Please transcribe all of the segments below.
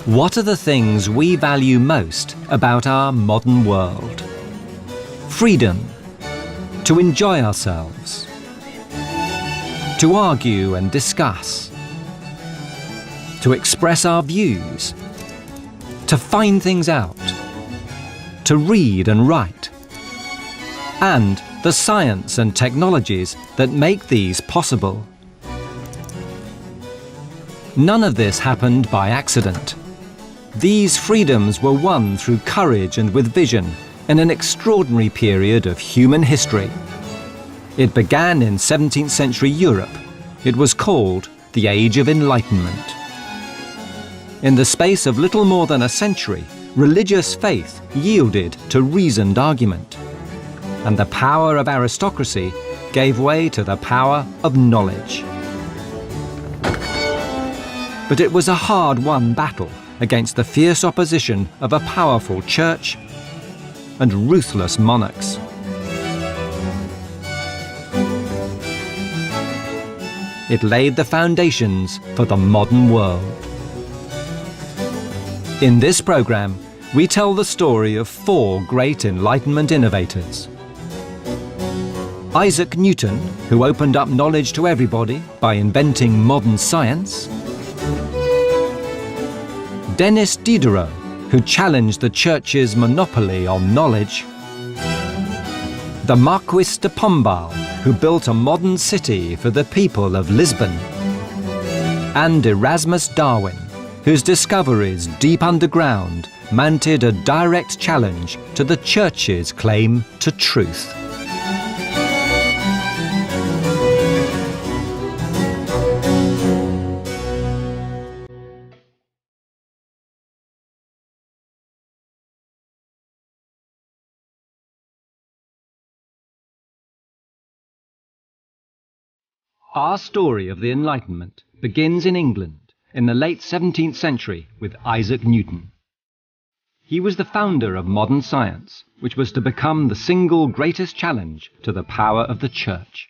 What are the things we value most about our modern world? Freedom, to enjoy ourselves, to argue and discuss, to express our views, to find things out, to read and write, and the science and technologies that make these possible. None of this happened by accident. These freedoms were won through courage and with vision in an extraordinary period of human history. It began in 17th century Europe. It was called the Age of Enlightenment. In the space of little more than a century, religious faith yielded to reasoned argument, and the power of aristocracy gave way to the power of knowledge. But it was a hard-won battle against the fierce opposition of a powerful church and ruthless monarchs. It laid the foundations for the modern world. In this program, we tell the story of 4 great Enlightenment innovators. Isaac Newton, who opened up knowledge to everybody by inventing modern science. Denis Diderot, who challenged the Church's monopoly on knowledge. The Marquis de Pombal, who built a modern city for the people of Lisbon. And Erasmus Darwin, whose discoveries deep underground mounted a direct challenge to the Church's claim to truth. Our story of the Enlightenment begins in England in the late 17th century with Isaac Newton. He was the founder of modern science, which was to become the single greatest challenge to the power of the Church.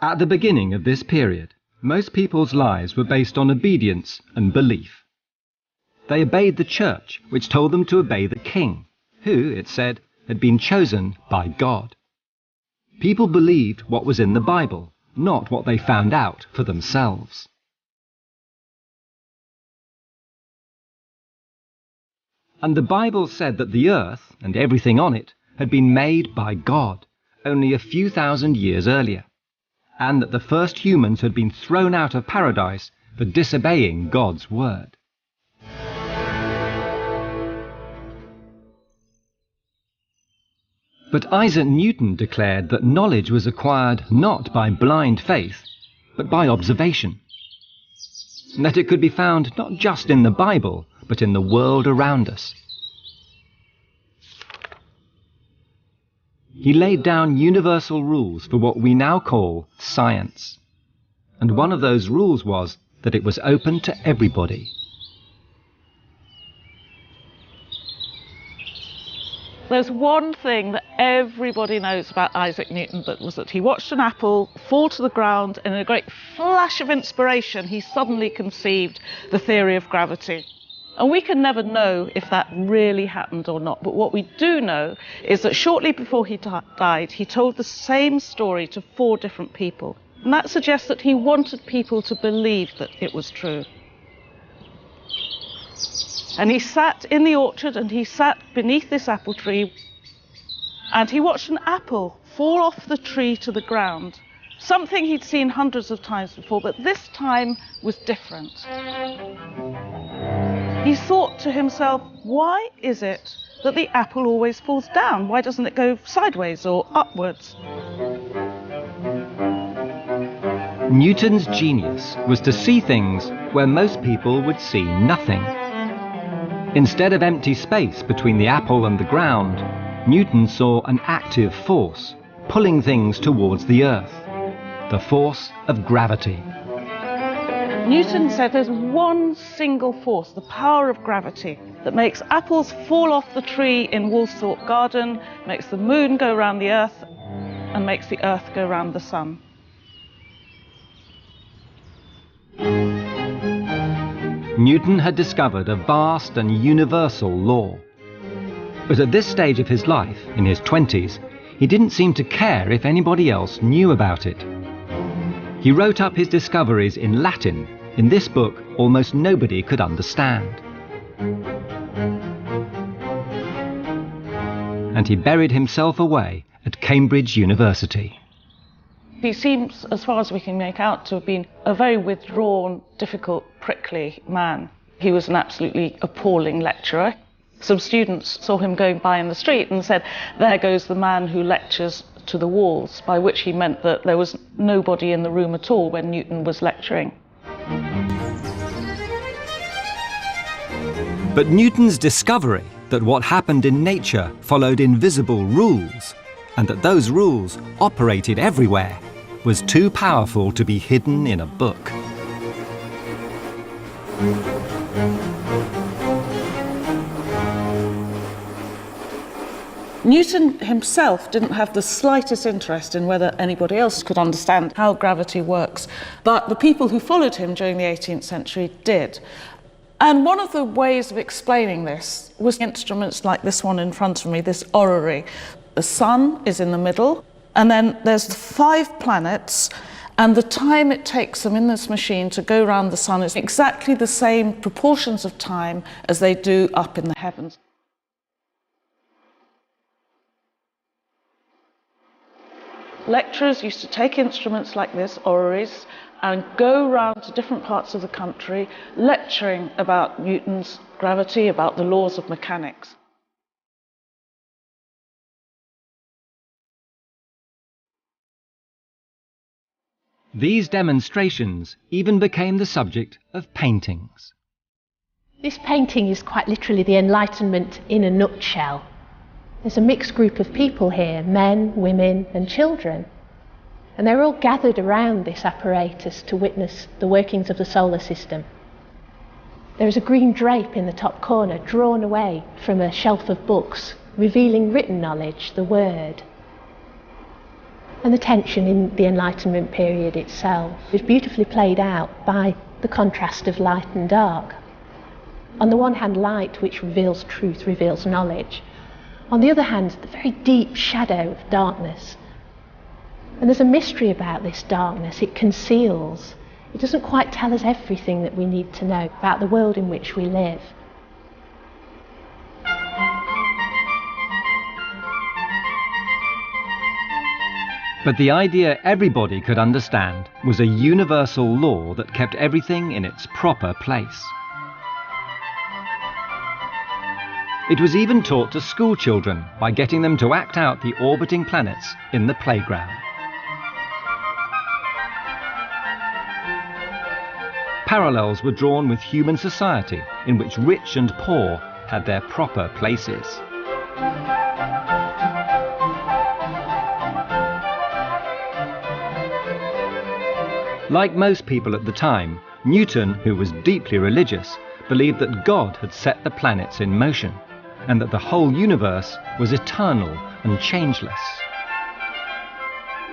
At the beginning of this period, most people's lives were based on obedience and belief. They obeyed the Church, which told them to obey the king, who, it said, had been chosen by God. People believed what was in the Bible, not what they found out for themselves. And the Bible said that the earth and everything on it had been made by God only a few thousand years earlier, and that the first humans had been thrown out of paradise for disobeying God's word. But Isaac Newton declared that knowledge was acquired not by blind faith, but by observation, and that it could be found not just in the Bible, but in the world around us. He laid down universal rules for what we now call science, and one of those rules was that it was open to everybody. There's one thing that everybody knows about Isaac Newton, that was that he watched an apple fall to the ground, and in a great flash of inspiration, he suddenly conceived the theory of gravity. And we can never know if that really happened or not, but what we do know is that shortly before he died, he told the same story to 4 different people. And that suggests that he wanted people to believe that it was true. And he sat in the orchard, and he sat beneath this apple tree, and he watched an apple fall off the tree to the ground, something he'd seen hundreds of times before, but this time was different. He thought to himself, why is it that the apple always falls down? Why doesn't it go sideways or upwards? Newton's genius was to see things where most people would see nothing. Instead of empty space between the apple and the ground, Newton saw an active force pulling things towards the earth, the force of gravity. Newton said there's one single force, the power of gravity, that makes apples fall off the tree in Woolsthorpe Garden, makes the moon go round the earth, and makes the earth go round the sun. Newton had discovered a vast and universal law. But at this stage of his life, in his 20s, he didn't seem to care if anybody else knew about it. He wrote up his discoveries in Latin. In this book, almost nobody could understand. And he buried himself away at Cambridge University. He seems, as far as we can make out, to have been a very withdrawn, difficult, prickly man. He was an absolutely appalling lecturer. Some students saw him going by in the street and said, "There goes the man who lectures to the walls," by which he meant that there was nobody in the room at all when Newton was lecturing. But Newton's discovery that what happened in nature followed invisible rules, and that those rules operated everywhere, was too powerful to be hidden in a book. Newton himself didn't have the slightest interest in whether anybody else could understand how gravity works, but the people who followed him during the 18th century did. And one of the ways of explaining this was instruments like this one in front of me, this orrery. The sun is in the middle, and then there's the 5 planets, and the time it takes them in this machine to go around the sun is exactly the same proportions of time as they do up in the heavens. Lecturers used to take instruments like this, orreries, and go round to different parts of the country lecturing about Newton's gravity, about the laws of mechanics. These demonstrations even became the subject of paintings. This painting is quite literally the Enlightenment in a nutshell. There's a mixed group of people here, men, women and children. And they're all gathered around this apparatus to witness the workings of the solar system. There is a green drape in the top corner drawn away from a shelf of books, revealing written knowledge, the Word. And the tension in the Enlightenment period itself is beautifully played out by the contrast of light and dark. On the one hand, light, which reveals truth, reveals knowledge. On the other hand, the very deep shadow of darkness. And there's a mystery about this darkness. It conceals. It doesn't quite tell us everything that we need to know about the world in which we live. But the idea everybody could understand was a universal law that kept everything in its proper place. It was even taught to school children by getting them to act out the orbiting planets in the playground. Parallels were drawn with human society, in which rich and poor had their proper places. Like most people at the time, Newton, who was deeply religious, believed that God had set the planets in motion, and that the whole universe was eternal and changeless.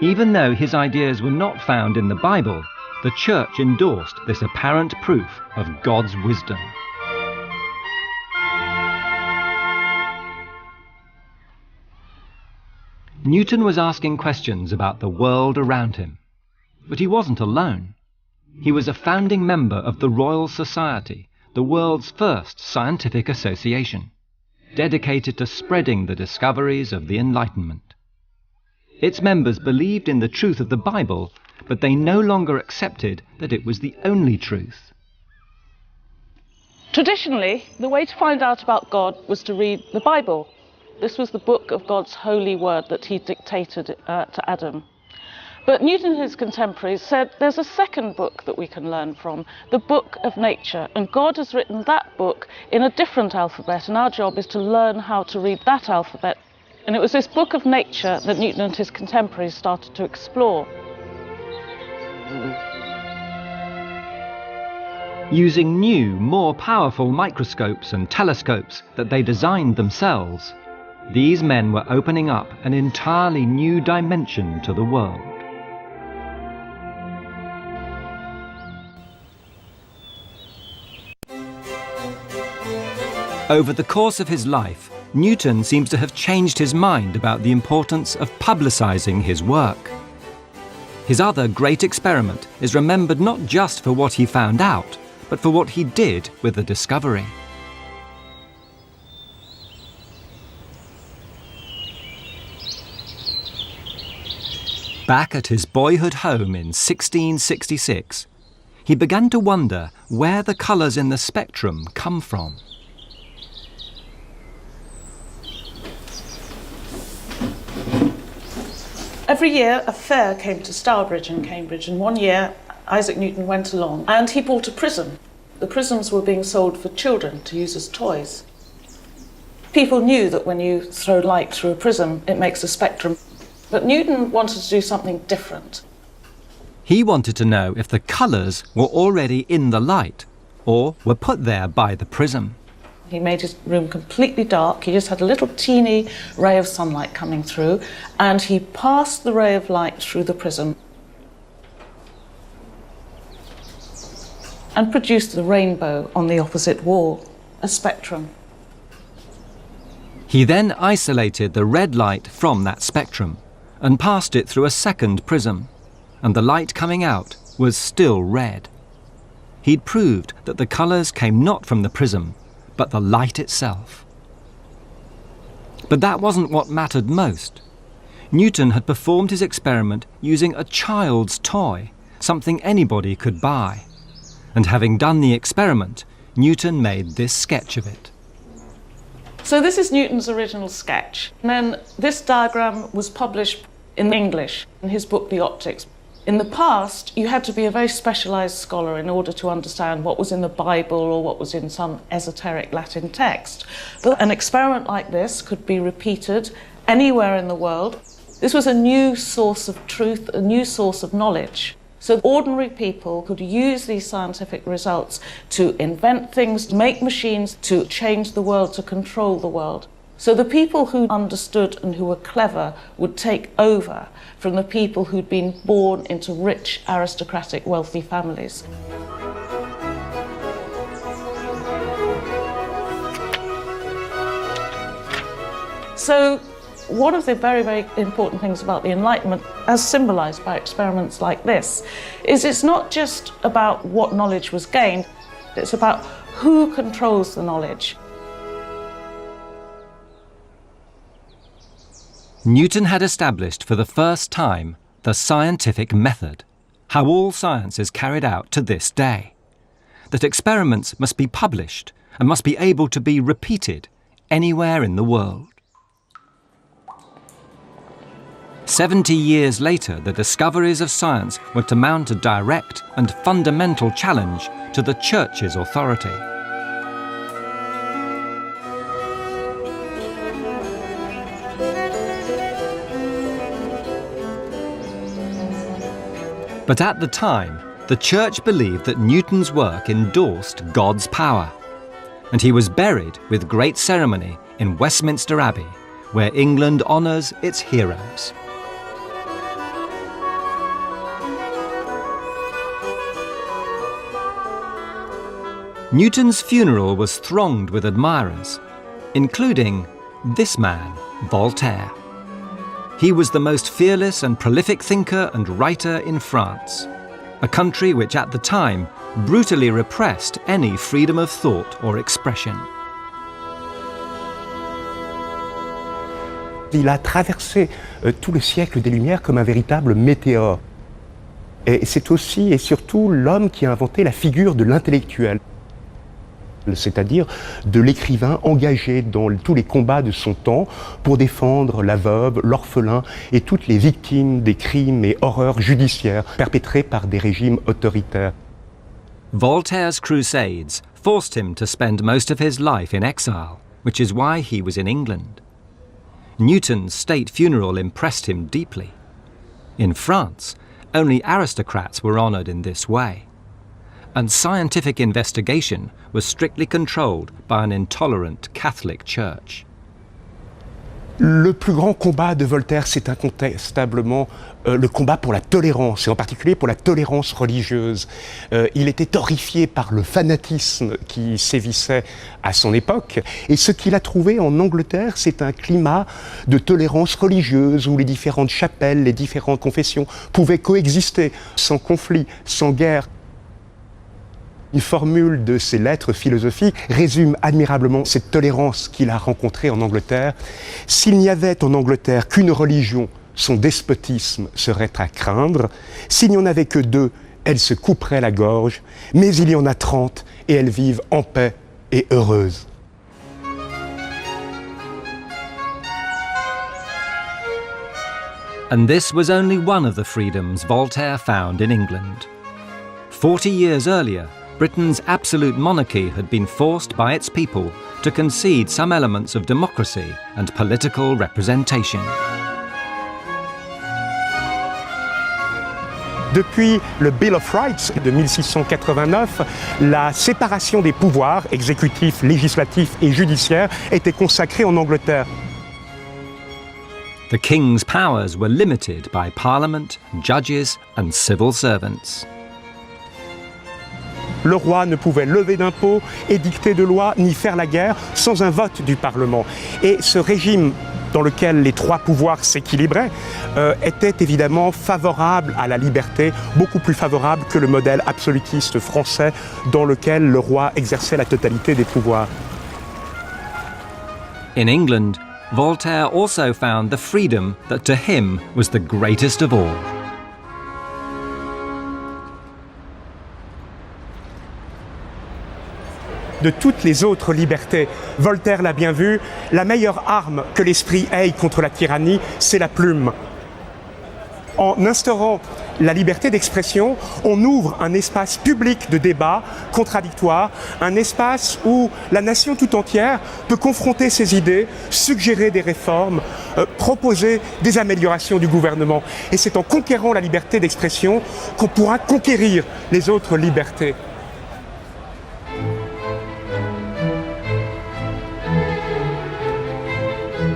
Even though his ideas were not found in the Bible, the Church endorsed this apparent proof of God's wisdom. Newton was asking questions about the world around him. But he wasn't alone. He was a founding member of the Royal Society, the world's first scientific association, dedicated to spreading the discoveries of the Enlightenment. Its members believed in the truth of the Bible, but they no longer accepted that it was the only truth. Traditionally, the way to find out about God was to read the Bible. This was the book of God's holy word that he dictated to Adam. But Newton and his contemporaries said there's a second book that we can learn from, the book of nature, and God has written that book in a different alphabet, and our job is to learn how to read that alphabet. And it was this book of nature that Newton and his contemporaries started to explore. Using new, more powerful microscopes and telescopes that they designed themselves, these men were opening up an entirely new dimension to the world. Over the course of his life, Newton seems to have changed his mind about the importance of publicising his work. His other great experiment is remembered not just for what he found out, but for what he did with the discovery. Back at his boyhood home in 1666, he began to wonder where the colours in the spectrum come from. Every year a fair came to Stourbridge in Cambridge, and one year Isaac Newton went along and he bought a prism. The prisms were being sold for children to use as toys. People knew that when you throw light through a prism, it makes a spectrum. But Newton wanted to do something different. He wanted to know if the colours were already in the light or were put there by the prism. He made his room completely dark. He just had a little teeny ray of sunlight coming through, and he passed the ray of light through the prism and produced the rainbow on the opposite wall, a spectrum. He then isolated the red light from that spectrum and passed it through a second prism, and the light coming out was still red. He'd proved that the colours came not from the prism, but the light itself. But that wasn't what mattered most. Newton had performed his experiment using a child's toy, something anybody could buy. And having done the experiment, Newton made this sketch of it. So this is Newton's original sketch. And then this diagram was published in English in his book, The Optics. In the past, you had to be a very specialised scholar in order to understand what was in the Bible or what was in some esoteric Latin text. But an experiment like this could be repeated anywhere in the world. This was a new source of truth, a new source of knowledge. So ordinary people could use these scientific results to invent things, to make machines, to change the world, to control the world. So the people who understood and who were clever would take over from the people who'd been born into rich, aristocratic, wealthy families. So one of the very, very important things about the Enlightenment, as symbolised by experiments like this, is it's not just about what knowledge was gained, it's about who controls the knowledge. Newton had established for the first time the scientific method, how all science is carried out to this day. That experiments must be published and must be able to be repeated anywhere in the world. 70 years later, the discoveries of science were to mount a direct and fundamental challenge to the Church's authority. But at the time, the Church believed that Newton's work endorsed God's power, and he was buried with great ceremony in Westminster Abbey, where England honours its heroes. Newton's funeral was thronged with admirers, including this man, Voltaire. He was the most fearless and prolific thinker and writer in France, a country which at the time brutally repressed any freedom of thought or expression. Il a traversé tout le siècle des Lumières comme un véritable météore. Et c'est aussi et surtout l'homme qui a inventé la figure de l'intellectuel, c'est-à-dire de l'écrivain engagé dans tous les combats de son temps pour défendre la veuve, l'orphelin et toutes les victimes des crimes et horreurs judiciaires perpétrés par des régimes autoritaires. Voltaire's crusades forced him to spend most of his life in exile, which is why he was in England. Newton's state funeral impressed him deeply. In France, only aristocrats were honoured in this way, and scientific investigation was strictly controlled by an intolerant Catholic Church. Le plus grand combat de Voltaire, c'est incontestablement le combat pour la tolérance, et en particulier pour la tolérance religieuse. Il était horrifié par le fanatisme qui sévissait à son époque, et ce qu'il a trouvé en Angleterre, c'est un climat de tolérance religieuse où les différentes chapelles, les différentes confessions pouvaient coexister sans conflit, sans guerre. Une formule de ses lettres philosophiques résume admirablement cette tolérance qu'il a rencontrée en Angleterre. S'il n'y avait en Angleterre qu'une religion, son despotisme serait à craindre. S'il n'y en avait que deux, elle se couperait la gorge. Mais il y en a 30 et elles vivent en paix et heureuses. And this was only one of the freedoms Voltaire found in England. 40 years earlier, Britain's absolute monarchy had been forced by its people to concede some elements of democracy and political representation. Depuis le Bill of Rights de 1689, la séparation des pouvoirs exécutifs, législatifs et judiciaires était consacrée en Angleterre. The king's powers were limited by parliament, judges and civil servants. Le roi ne pouvait lever d'impôts, édicter de lois, ni faire la guerre sans un vote du Parlement. Et ce régime dans lequel les trois pouvoirs s'équilibraient était évidemment favorable à la liberté, beaucoup plus favorable que le modèle absolutiste français dans lequel le roi exerçait la totalité des pouvoirs. In England, Voltaire also found the freedom that to him was the greatest of all. De toutes les autres libertés, Voltaire l'a bien vu, la meilleure arme que l'esprit ait contre la tyrannie, c'est la plume. En instaurant la liberté d'expression, on ouvre un espace public de débat contradictoire, un espace où la nation tout entière peut confronter ses idées, suggérer des réformes, proposer des améliorations du gouvernement. Et c'est en conquérant la liberté d'expression qu'on pourra conquérir les autres libertés.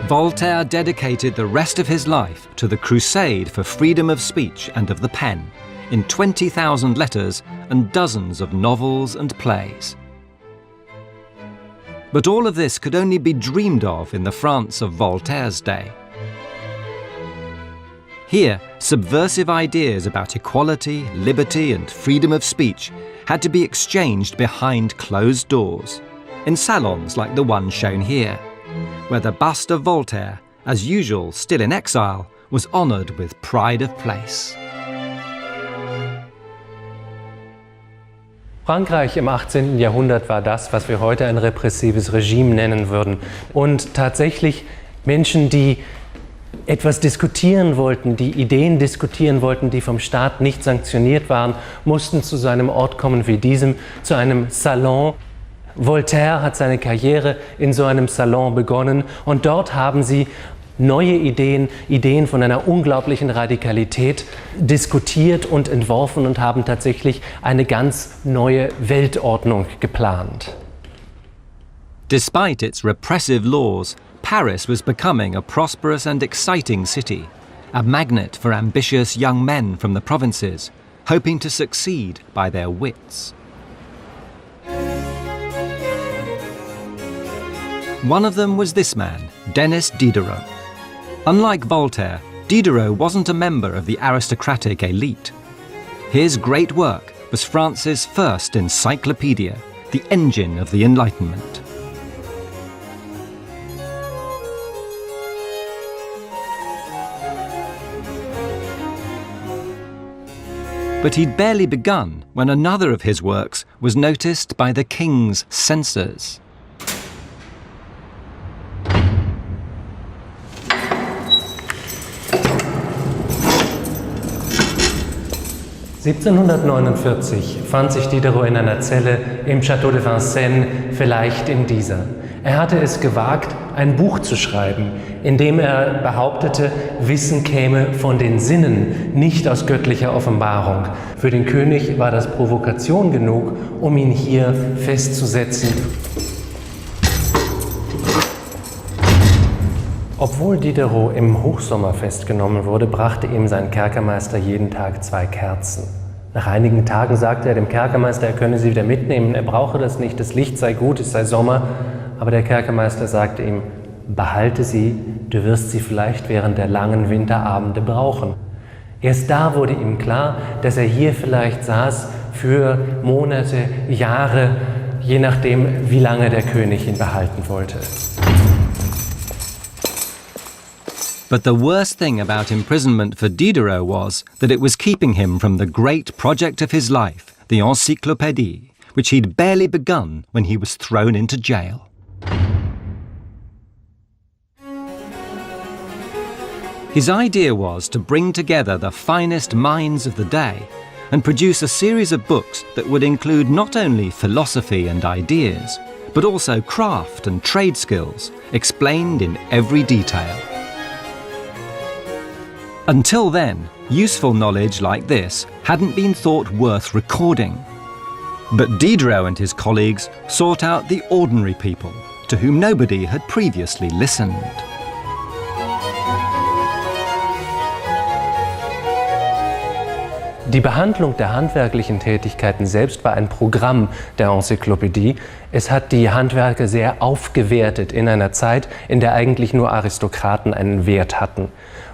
Voltaire dedicated the rest of his life to the crusade for freedom of speech and of the pen, in 20,000 letters and dozens of novels and plays. But all of this could only be dreamed of in the France of Voltaire's day. Here, subversive ideas about equality, liberty and freedom of speech had to be exchanged behind closed doors, in salons like the one shown here, where the bust of Voltaire, as usual still in exile, was honoured with pride of place. Frankreich im 18. Jahrhundert war das, was wir heute ein repressives Regime nennen würden. Und tatsächlich Menschen, die etwas diskutieren wollten, die Ideen diskutieren wollten, die vom Staat nicht sanktioniert waren, mussten zu so einem Ort kommen wie diesem, zu einem Salon. Voltaire hat seine Karriere in so einem Salon begonnen und dort haben sie neue Ideen, Ideen von einer unglaublichen Radikalität diskutiert und entworfen und haben tatsächlich eine ganz neue Weltordnung geplant. Despite its repressive laws, Paris was becoming a prosperous and exciting city, a magnet for ambitious young men from the provinces, hoping to succeed by their wits. One of them was this man, Denis Diderot. Unlike Voltaire, Diderot wasn't a member of the aristocratic elite. His great work was France's first encyclopedia, the engine of the Enlightenment. But he'd barely begun when another of his works was noticed by the king's censors. 1749 fand sich Diderot in einer Zelle im Château de Vincennes, vielleicht in dieser. Er hatte es gewagt, ein Buch zu schreiben, in dem er behauptete, Wissen käme von den Sinnen, nicht aus göttlicher Offenbarung. Für den König war das Provokation genug, um ihn hier festzusetzen. Obwohl Diderot im Hochsommer festgenommen wurde, brachte ihm sein Kerkermeister jeden Tag 2 Kerzen. Nach einigen Tagen sagte er dem Kerkermeister, er könne sie wieder mitnehmen, er brauche das nicht, das Licht sei gut, es sei Sommer. Aber der Kerkermeister sagte ihm, behalte sie, du wirst sie vielleicht während der langen Winterabende brauchen. Erst da wurde ihm klar, dass er hier vielleicht saß für Monate, Jahre, je nachdem, wie lange der König ihn behalten wollte. But the worst thing about imprisonment for Diderot was that it was keeping him from the great project of his life, the Encyclopédie, which he'd barely begun when he was thrown into jail. His idea was to bring together the finest minds of the day and produce a series of books that would include not only philosophy and ideas, but also craft and trade skills, explained in every detail. Until then, useful knowledge like this hadn't been thought worth recording. But Diderot and his colleagues sought out the ordinary people, to whom nobody had previously listened. Die Behandlung der handwerklichen Tätigkeiten selbst war ein Programm der Enzyklopädie. Es hat die Handwerke sehr aufgewertet in einer Zeit, in der eigentlich nur Aristokraten einen Wert hatten.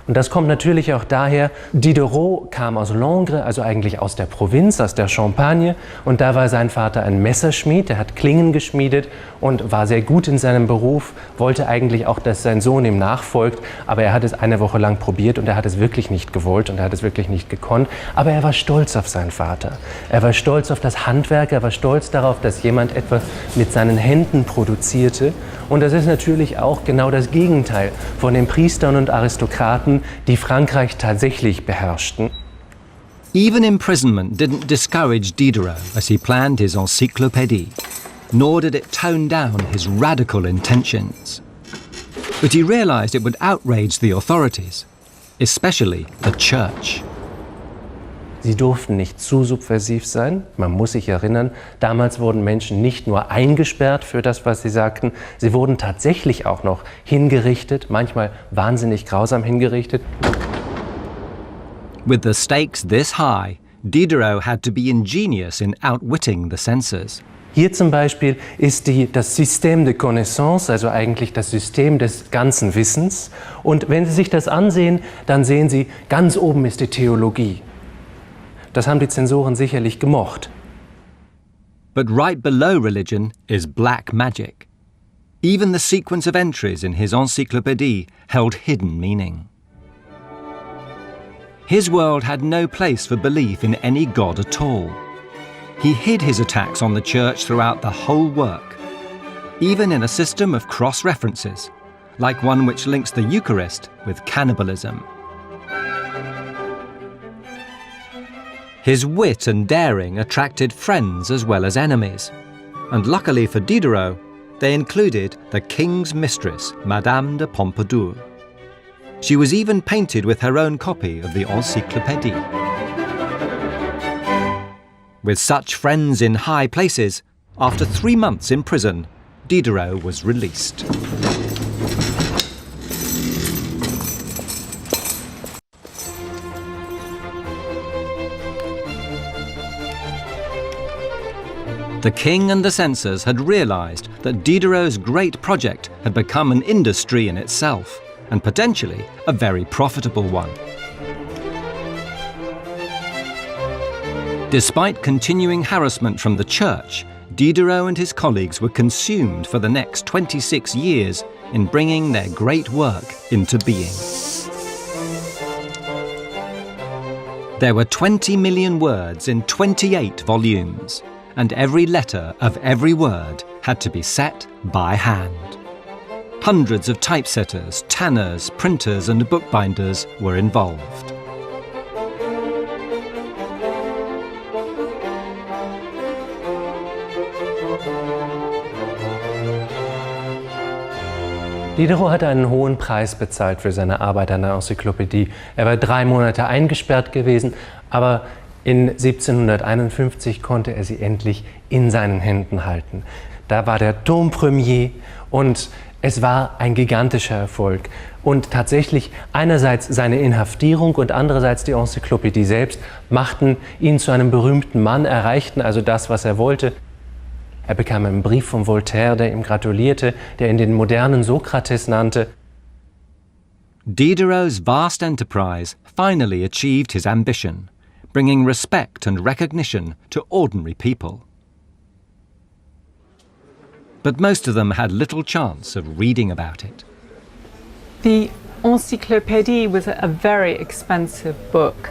Und das kommt natürlich auch daher, Diderot kam aus Langres, also eigentlich aus der Provinz, aus der Champagne. Und da war sein Vater ein Messerschmied, der hat Klingen geschmiedet und war sehr gut in seinem Beruf, wollte eigentlich auch, dass sein Sohn ihm nachfolgt. Aber er hat es eine Woche lang probiert und er hat es wirklich nicht gewollt und er hat es wirklich nicht gekonnt. Aber er war stolz auf seinen Vater. Er war stolz auf das Handwerk, er war stolz darauf, dass jemand etwas mit seinen Händen produzierte. Und das ist natürlich auch genau das Gegenteil von den Priestern und Aristokraten, die Frankreich tatsächlich beherrschten. Even imprisonment didn't discourage Diderot as he planned his Encyclopédie, nor did it tone down his radical intentions. But he realized it would outrage the authorities, especially the church. Sie durften nicht zu subversiv sein. Man muss sich erinnern, damals wurden Menschen nicht nur eingesperrt für das, was sie sagten, sie wurden tatsächlich auch noch hingerichtet, manchmal wahnsinnig grausam hingerichtet. With the stakes this high, Diderot had to be ingenious in outwitting the censors. Hier zum Beispiel ist das Système de Connaissance, also eigentlich das System des ganzen Wissens. Und wenn Sie sich das ansehen, dann sehen Sie, ganz oben ist die Theologie. Das haben die Zensoren sicherlich gemocht. But right below religion is black magic. Even the sequence of entries in his Encyclopédie held hidden meaning. His world had no place for belief in any god at all. He hid his attacks on the church throughout the whole work, even in a system of cross-references, like one which links the Eucharist with cannibalism. His wit and daring attracted friends as well as enemies, and luckily for Diderot, they included the king's mistress, Madame de Pompadour. She was even painted with her own copy of the Encyclopédie. With such friends in high places, after 3 months in prison, Diderot was released. The king and the censors had realized that Diderot's great project had become an industry in itself, and potentially a very profitable one. Despite continuing harassment from the church, Diderot and his colleagues were consumed for the next 26 years in bringing their great work into being. There were 20 million words in 28 volumes, and every letter of every word had to be set by hand. Hundreds of typesetters, tanners, printers and bookbinders were involved. Diderot hatte einen hohen Preis bezahlt für seine Arbeit an der Enzyklopädie. Er war 3 Monate eingesperrt gewesen, aber in 1751 konnte er sie endlich in seinen Händen halten. Da war der Tome Premier und es war ein gigantischer Erfolg. Und tatsächlich einerseits seine Inhaftierung und andererseits die Enzyklopädie selbst machten ihn zu einem berühmten Mann, erreichten also das, was er wollte. Er bekam einen Brief von Voltaire, der ihm gratulierte, der ihn den modernen Sokrates nannte. Diderot's vast enterprise finally achieved his ambition, bringing respect and recognition to ordinary people. But most of them had little chance of reading about it. The Encyclopédie was a very expensive book.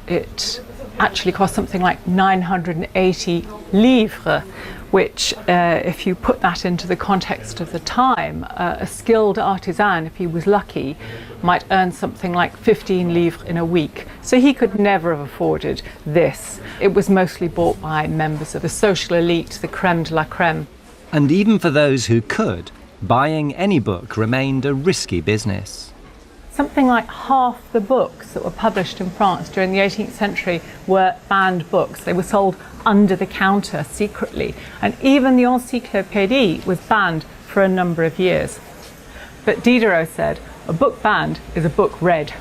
It actually cost something like 980 livres, which, if you put that into the context of the time, a skilled artisan, if he was lucky, might earn something like 15 livres in a week. So he could never have afforded this. It was mostly bought by members of the social elite, the crème de la crème. And even for those who could, buying any book remained a risky business. Something like half the books that were published in France during the 18th century were banned books. They were sold under the counter secretly, and even the Encyclopédie was banned for a number of years. But Diderot said, a book banned is a book read.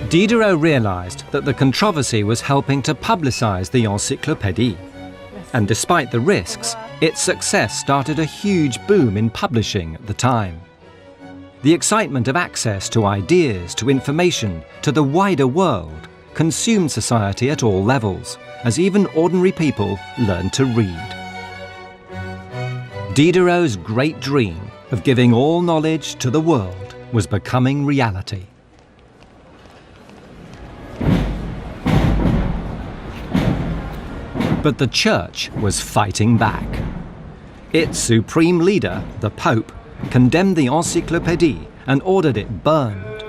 Diderot realised that the controversy was helping to publicise the Encyclopédie. And despite the risks, its success started a huge boom in publishing at the time. The excitement of access to ideas, to information, to the wider world consumed society at all levels, as even ordinary people learned to read. Diderot's great dream of giving all knowledge to the world was becoming reality. But the Church was fighting back. Its supreme leader, the Pope, condemned the Encyclopédie and ordered it burned.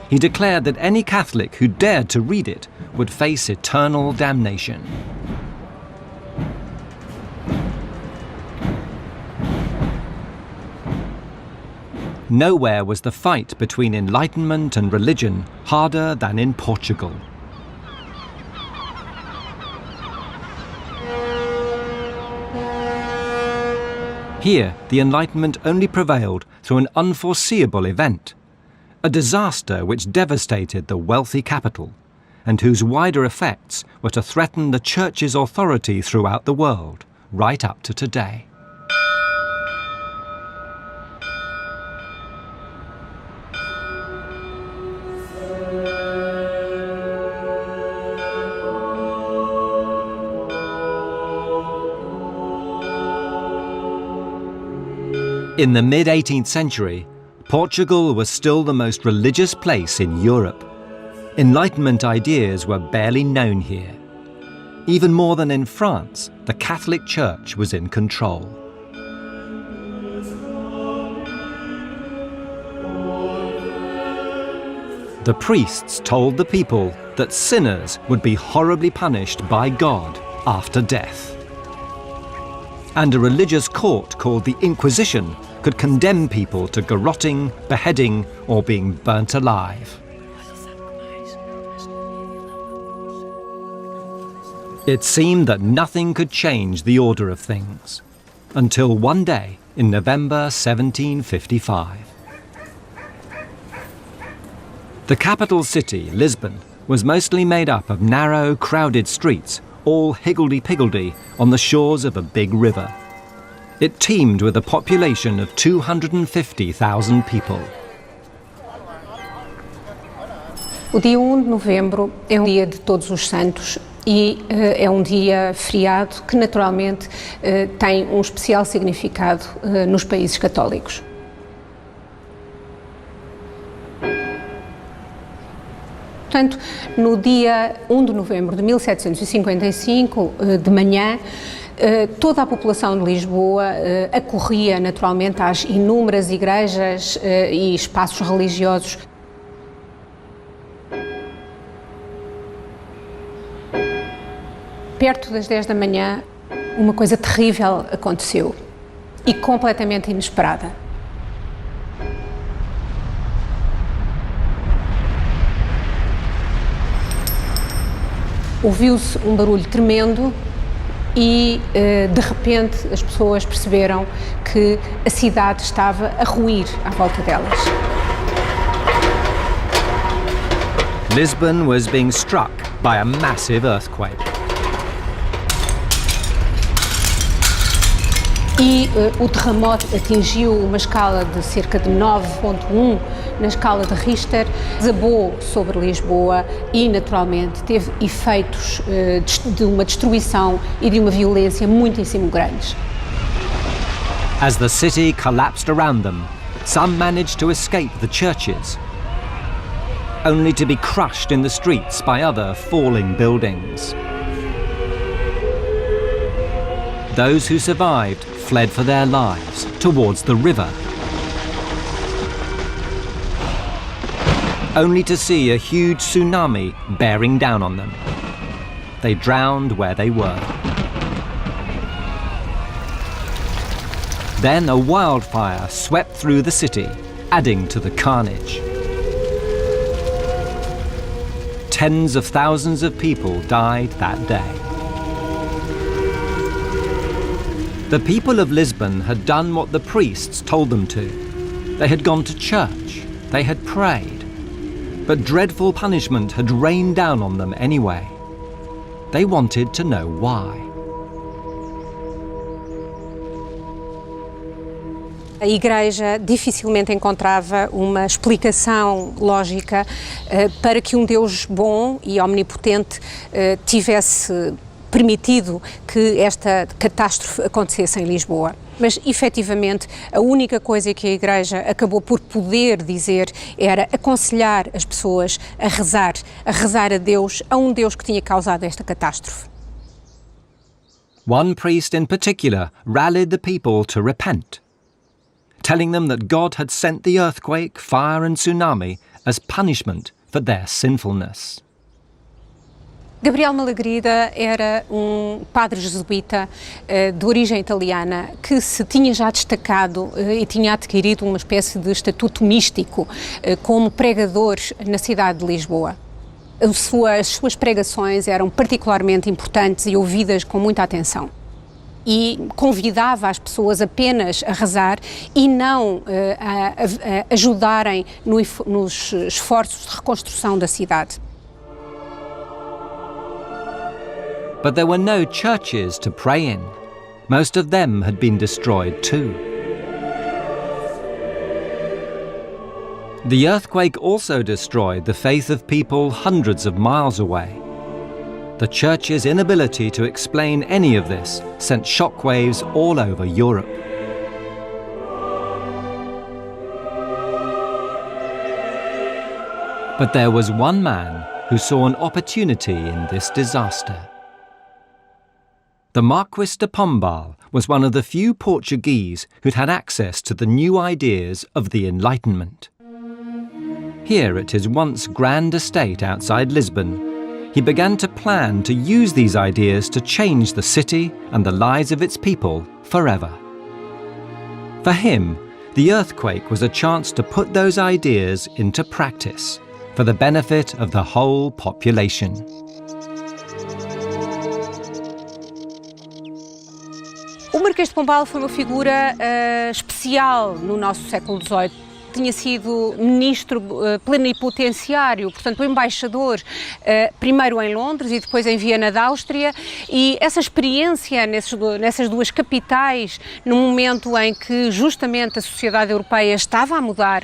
He declared that any Catholic who dared to read it would face eternal damnation. Nowhere was the fight between Enlightenment and religion harder than in Portugal. Here, the Enlightenment only prevailed through an unforeseeable event, a disaster which devastated the wealthy capital, and whose wider effects were to threaten the Church's authority throughout the world, right up to today. In the mid-18th century, Portugal was still the most religious place in Europe. Enlightenment ideas were barely known here. Even more than in France, the Catholic Church was in control. The priests told the people that sinners would be horribly punished by God after death. And a religious court called the Inquisition could condemn people to garrotting, beheading, or being burnt alive. It seemed that nothing could change the order of things, until one day in November 1755. The capital city, Lisbon, was mostly made up of narrow, crowded streets, all higgledy-piggledy on the shores of a big river. It teemed with a population of 250,000 people. O dia 1 de novembro é um dia de Todos os Santos e é um dia feriado que naturalmente tem um especial significado nos países católicos. Portanto, no dia 1 de novembro de 1755, de manhã, toda a população de Lisboa acorria naturalmente às inúmeras igrejas e espaços religiosos. Perto das 10 da manhã, uma coisa terrível aconteceu e completamente inesperada. Ouviu-se um barulho tremendo e de repente as pessoas perceberam que a cidade estava a ruir à volta delas. Lisbon was being struck by a massive earthquake. E o terremoto atingiu uma escala de cerca de 9.1 na escala de Richter, desabou sobre Lisboa e, naturalmente, teve efeitos de uma destruição e de uma violência muitíssimo grandes. As the city collapsed around them, some managed to escape the churches, only to be crushed in the streets by other falling buildings. Those who survived fled for their lives towards the river, only to see a huge tsunami bearing down on them. They drowned where they were. Then a wildfire swept through the city, adding to the carnage. Tens of thousands of people died that day. The people of Lisbon had done what the priests told them to. They had gone to church, they had prayed, but dreadful punishment had rained down on them anyway. They wanted to know why. A Igreja dificilmente encontrava uma explicação lógica para que um Deus bom e omnipotente tivesse permitido que esta catástrofe acontecesse em Lisboa. Mas, efetivamente, a única coisa que a Igreja acabou por poder dizer era aconselhar as pessoas a rezar a Deus, a um Deus que tinha causado esta catástrofe. One priest in particular rallied the people to repent, telling them that God had sent the earthquake, fire and tsunami as punishment for their sinfulness. Gabriel Malagrida era padre jesuíta de origem italiana que se tinha já destacado e tinha adquirido uma espécie de estatuto místico como pregador na cidade de Lisboa. As suas pregações eram particularmente importantes e ouvidas com muita atenção. E convidava as pessoas apenas a rezar e não a ajudarem nos esforços de reconstrução da cidade. But there were no churches to pray in. Most of them had been destroyed too. The earthquake also destroyed the faith of people hundreds of miles away. The Church's inability to explain any of this sent shockwaves all over Europe. But there was one man who saw an opportunity in this disaster. The Marquis de Pombal was one of the few Portuguese who'd had access to the new ideas of the Enlightenment. Here at his once grand estate outside Lisbon, he began to plan to use these ideas to change the city and the lives of its people forever. For him, the earthquake was a chance to put those ideas into practice for the benefit of the whole population. O Marquês de Pombal foi uma figura especial no nosso século XVIII. Tinha sido ministro plenipotenciário, portanto embaixador, primeiro em Londres e depois em Viena da Áustria, e essa experiência nessas duas capitais, num momento em que justamente a sociedade europeia estava a mudar,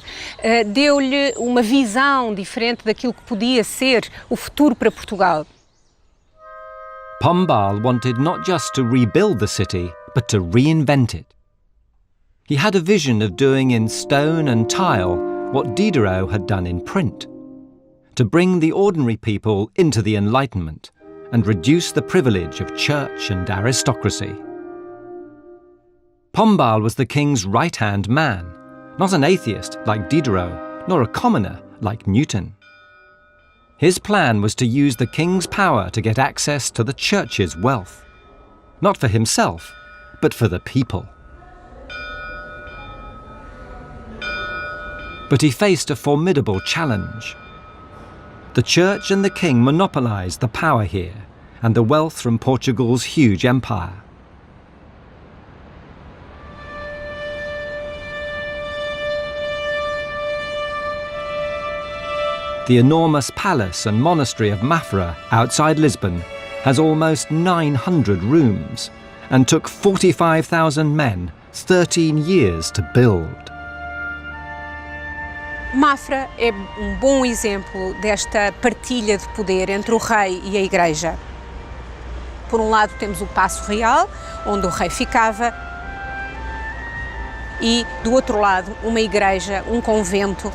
deu-lhe uma visão diferente daquilo que podia ser o futuro para Portugal. Pombal wanted not just to rebuild the city, but to reinvent it. He had a vision of doing in stone and tile what Diderot had done in print, to bring the ordinary people into the Enlightenment and reduce the privilege of church and aristocracy. Pombal was the king's right-hand man, not an atheist like Diderot, nor a commoner like Newton. His plan was to use the king's power to get access to the church's wealth, not for himself, but for the people. But he faced a formidable challenge. The church and the king monopolized the power here, and the wealth from Portugal's huge empire. The enormous palace and monastery of Mafra outside Lisbon has almost 900 rooms and took 45,000 men 13 years to build. Mafra é bom exemplo desta partilha de poder entre o rei e a igreja. Por lado temos o Paço Real, onde o rei ficava, e do outro lado uma igreja, convento,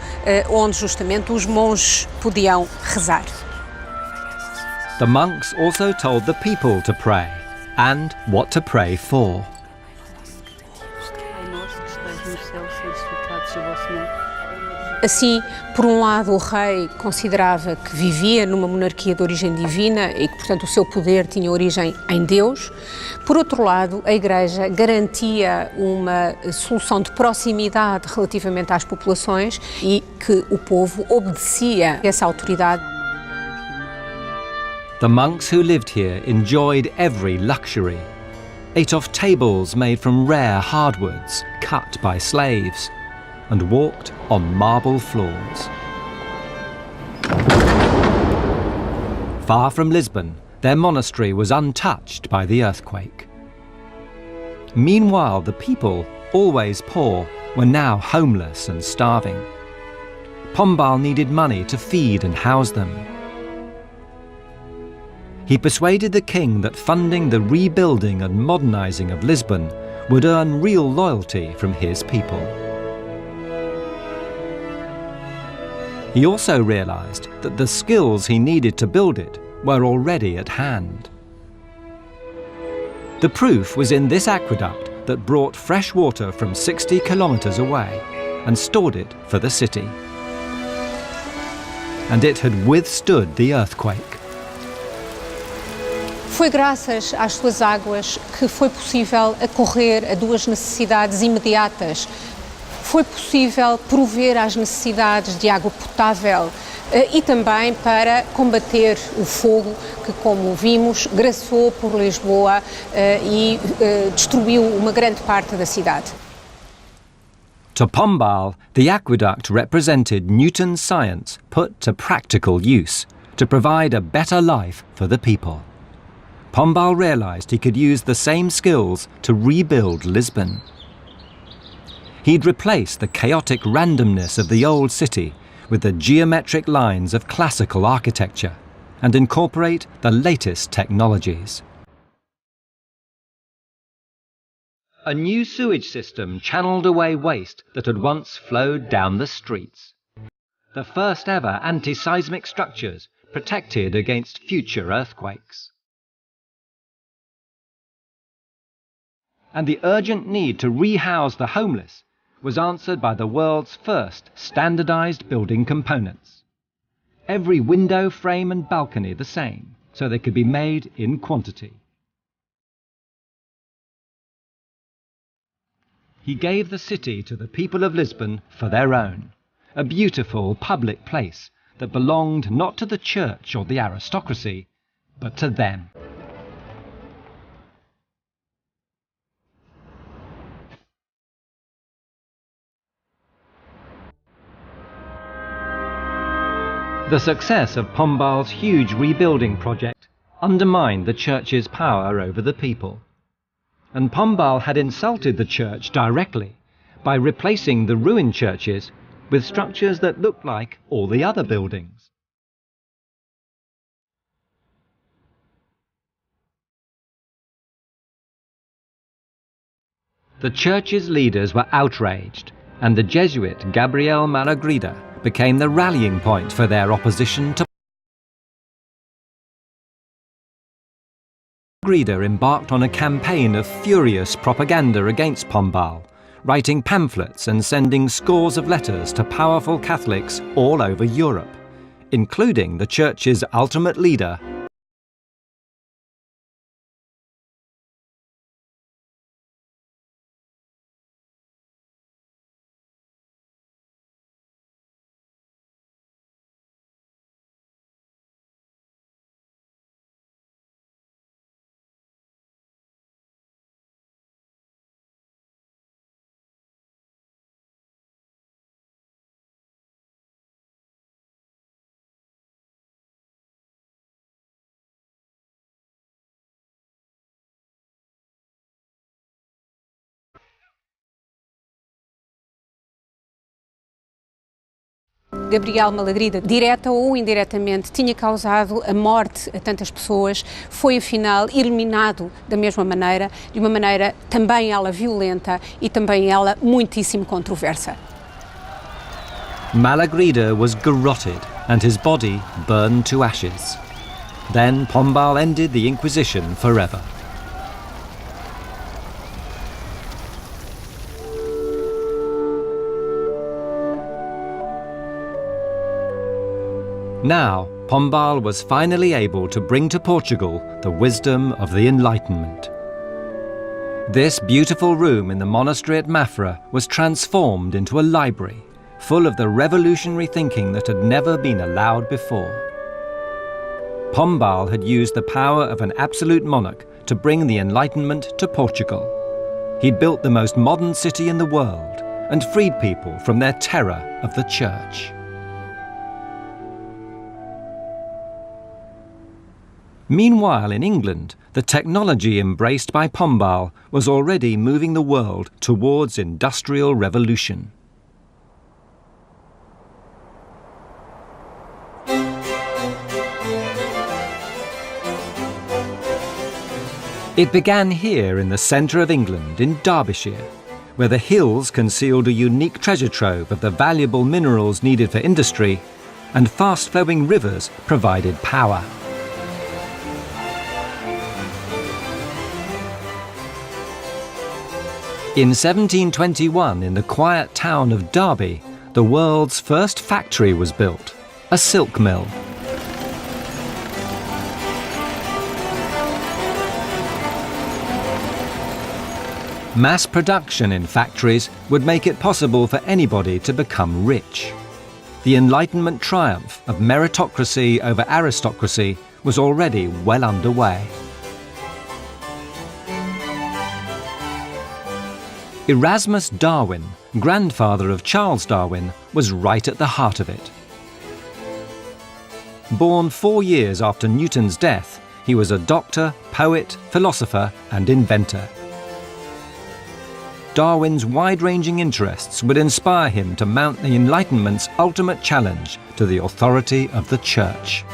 onde justamente os monges podiam rezar. The monks also told the people to pray and what to pray for. Assim, por lado, o rei considerava que vivia numa monarquia de origem divina e que, portanto, o seu poder tinha origem em Deus. Por outro lado, a Igreja garantia uma solução de proximidade relativamente às populações e que o povo obedecia a essa autoridade. The monks who lived here enjoyed every luxury. Ate off tables made from rare hardwoods cut by slaves, and walked on marble floors. Far from Lisbon, their monastery was untouched by the earthquake. Meanwhile, the people, always poor, were now homeless and starving. Pombal needed money to feed and house them. He persuaded the king that funding the rebuilding and modernizing of Lisbon would earn real loyalty from his people. He also realized that the skills he needed to build it were already at hand. The proof was in this aqueduct that brought fresh water from 60 kilometers away and stored it for the city. And it had withstood the earthquake. Foi graças às suas águas que foi possível acorrer a duas necessidades imediatas. Foi possível prover às necessidades de água potável e também para combater o fogo que, como vimos, graçou por Lisboa e destruiu uma grande parte da cidade. To Pombal, the aqueduct represented Newton's science put to practical use to provide a better life for the people. Pombal realized he could use the same skills to rebuild Lisbon. He'd replace the chaotic randomness of the old city with the geometric lines of classical architecture and incorporate the latest technologies. A new sewage system channeled away waste that had once flowed down the streets. The first ever anti-seismic structures protected against future earthquakes. And the urgent need to rehouse the homeless was answered by the world's first standardized building components. Every window, frame and balcony the same, so they could be made in quantity. He gave the city to the people of Lisbon for their own, a beautiful public place that belonged not to the church or the aristocracy, but to them. The success of Pombal's huge rebuilding project undermined the church's power over the people. And Pombal had insulted the church directly by replacing the ruined churches with structures that looked like all the other buildings. The church's leaders were outraged, and the Jesuit Gabriel Malagrida became the rallying point for their opposition to Malagrida embarked on a campaign of furious propaganda against Pombal, writing pamphlets and sending scores of letters to powerful Catholics all over Europe, including the church's ultimate leader, Gabriel Malagrida, direta ou indiretamente, tinha causado a morte a tantas pessoas, foi afinal eliminado da mesma maneira, de uma maneira também ela violenta e também ela muitíssimo controversa. Malagrida was garroted and his body burned to ashes. Then Pombal ended the Inquisition forever. Now, Pombal was finally able to bring to Portugal the wisdom of the Enlightenment. This beautiful room in the monastery at Mafra was transformed into a library, full of the revolutionary thinking that had never been allowed before. Pombal had used the power of an absolute monarch to bring the Enlightenment to Portugal. He'd built the most modern city in the world and freed people from their terror of the church. Meanwhile, in England, the technology embraced by Pombal was already moving the world towards industrial revolution. It began here in the centre of England, in Derbyshire, where the hills concealed a unique treasure trove of the valuable minerals needed for industry, and fast-flowing rivers provided power. In 1721, in the quiet town of Derby, the world's first factory was built, a silk mill. Mass production in factories would make it possible for anybody to become rich. The Enlightenment triumph of meritocracy over aristocracy was already well underway. Erasmus Darwin, grandfather of Charles Darwin, was right at the heart of it. Born 4 years after Newton's death, he was a doctor, poet, philosopher, and inventor. Darwin's wide-ranging interests would inspire him to mount the Enlightenment's ultimate challenge to the authority of the Church.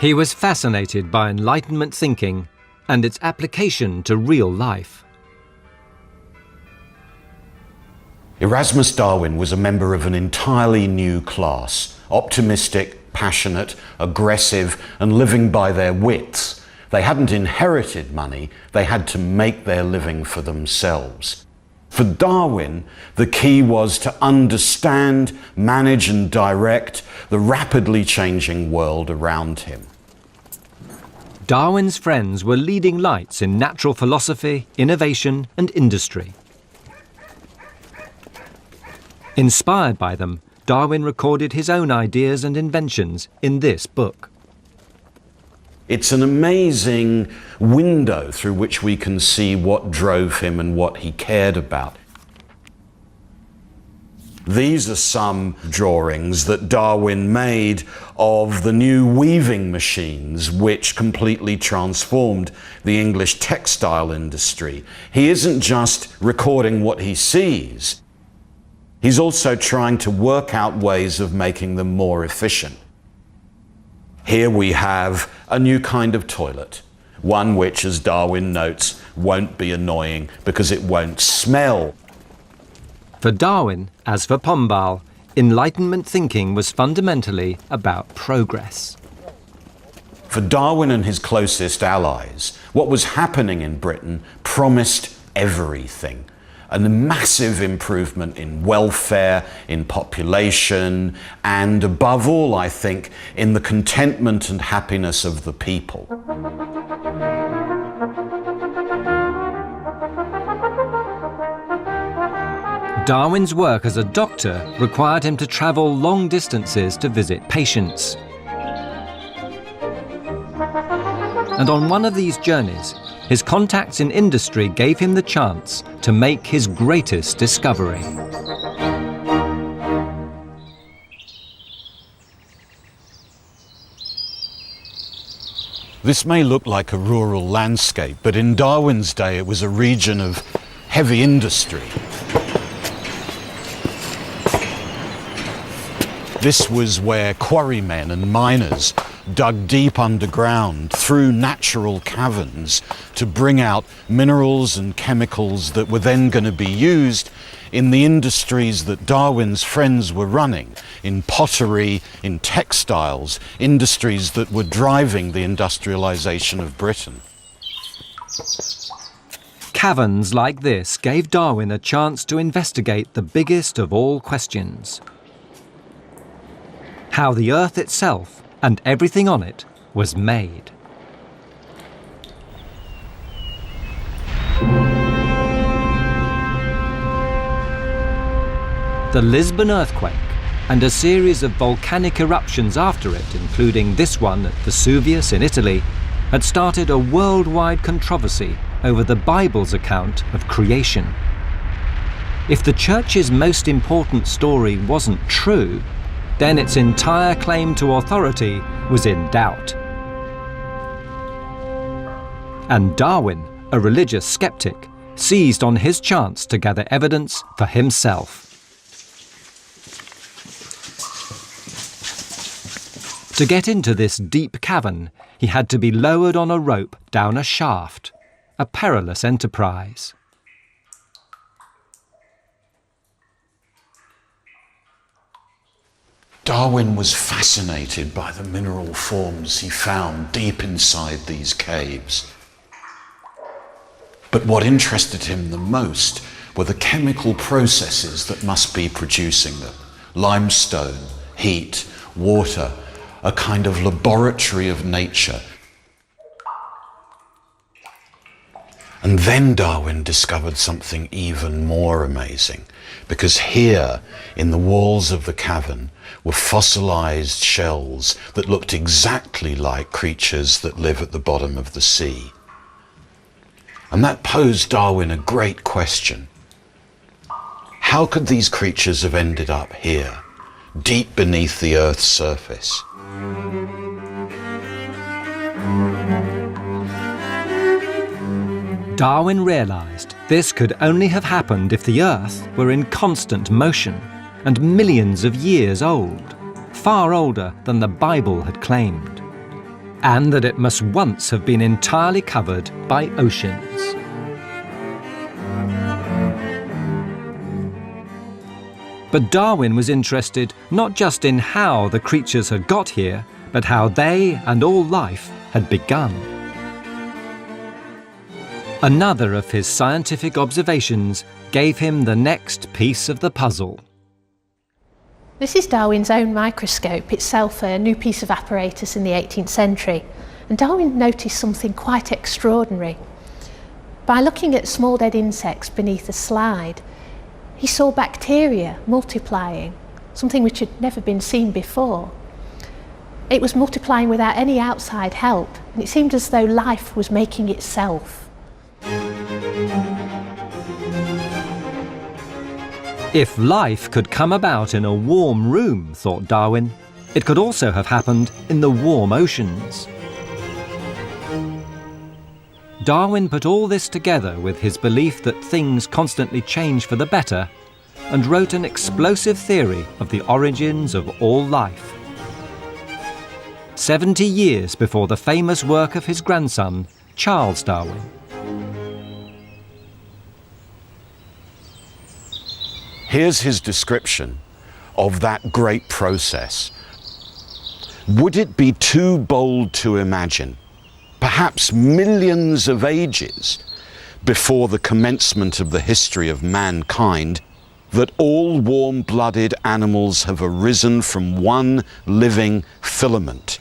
He was fascinated by Enlightenment thinking and its application to real life. Erasmus Darwin was a member of an entirely new class, optimistic, passionate, aggressive, and living by their wits. They hadn't inherited money, they had to make their living for themselves. For Darwin, the key was to understand, manage, and direct the rapidly changing world around him. Darwin's friends were leading lights in natural philosophy, innovation, and industry. Inspired by them, Darwin recorded his own ideas and inventions in this book. It's an amazing window through which we can see what drove him and what he cared about. These are some drawings that Darwin made of the new weaving machines which completely transformed the English textile industry. He isn't just recording what he sees, he's also trying to work out ways of making them more efficient. Here we have a new kind of toilet, one which, as Darwin notes, won't be annoying because it won't smell. For Darwin, as for Pombal, Enlightenment thinking was fundamentally about progress. For Darwin and his closest allies, what was happening in Britain promised everything. A massive improvement in welfare, in population, and above all, I think, in the contentment and happiness of the people. Darwin's work as a doctor required him to travel long distances to visit patients. And on one of these journeys, his contacts in industry gave him the chance to make his greatest discovery. This may look like a rural landscape, but in Darwin's day it was a region of heavy industry. This was where quarrymen and miners dug deep underground through natural caverns to bring out minerals and chemicals that were then going to be used in the industries that Darwin's friends were running, in pottery, in textiles, industries that were driving the industrialization of Britain. Caverns like this gave Darwin a chance to investigate the biggest of all questions: how the Earth itself and everything on it was made. The Lisbon earthquake and a series of volcanic eruptions after it, including this one at Vesuvius in Italy, had started a worldwide controversy over the Bible's account of creation. If the Church's most important story wasn't true, then its entire claim to authority was in doubt. And Darwin, a religious skeptic, seized on his chance to gather evidence for himself. To get into this deep cavern, he had to be lowered on a rope down a shaft, a perilous enterprise. Darwin was fascinated by the mineral forms he found deep inside these caves. But what interested him the most were the chemical processes that must be producing them. Limestone, heat, water, a kind of laboratory of nature. And then Darwin discovered something even more amazing, because here, in the walls of the cavern, were fossilized shells that looked exactly like creatures that live at the bottom of the sea. And that posed Darwin a great question. How could these creatures have ended up here, deep beneath the Earth's surface? Darwin realized this could only have happened if the Earth were in constant motion and millions of years old, far older than the Bible had claimed, and that it must once have been entirely covered by oceans. But Darwin was interested not just in how the creatures had got here, but how they and all life had begun. Another of his scientific observations gave him the next piece of the puzzle. This is Darwin's own microscope, itself a new piece of apparatus in the 18th century. And Darwin noticed something quite extraordinary. By looking at small dead insects beneath a slide, he saw bacteria multiplying, something which had never been seen before. It was multiplying without any outside help, and it seemed as though life was making itself. If life could come about in a warm room, thought Darwin, it could also have happened in the warm oceans. Darwin put all this together with his belief that things constantly change for the better and wrote an explosive theory of the origins of all life. 70 years before the famous work of his grandson, Charles Darwin. Here's his description of that great process. Would it be too bold to imagine, perhaps millions of ages before the commencement of the history of mankind, that all warm-blooded animals have arisen from one living filament,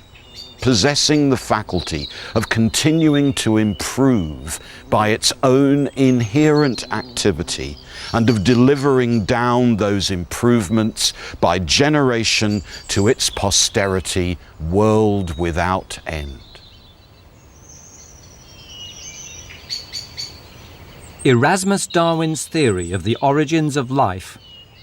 possessing the faculty of continuing to improve by its own inherent activity and of delivering down those improvements by generation to its posterity, world without end? Erasmus Darwin's theory of the origins of life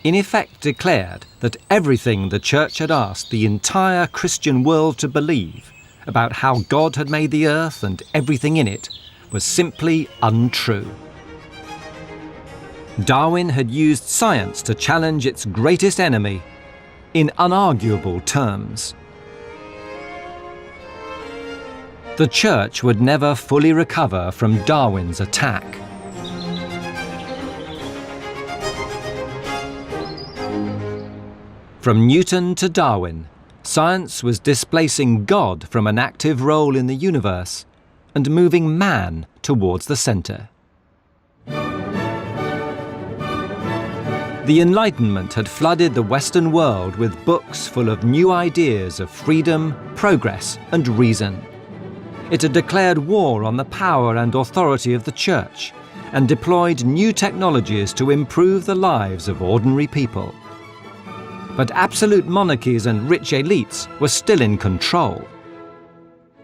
in effect declared that everything the Church had asked the entire Christian world to believe about how God had made the earth and everything in it was simply untrue. Darwin had used science to challenge its greatest enemy in unarguable terms. The Church would never fully recover from Darwin's attack. From Newton to Darwin, science was displacing God from an active role in the universe and moving man towards the centre. The Enlightenment had flooded the Western world with books full of new ideas of freedom, progress, and reason. It had declared war on the power and authority of the Church and deployed new technologies to improve the lives of ordinary people. But absolute monarchies and rich elites were still in control.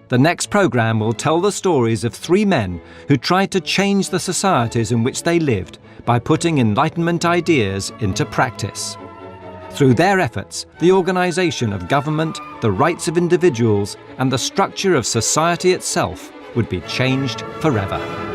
The next programme will tell the stories of three men who tried to change the societies in which they lived by putting Enlightenment ideas into practice. Through their efforts, the organisation of government, the rights of individuals, and the structure of society itself would be changed forever.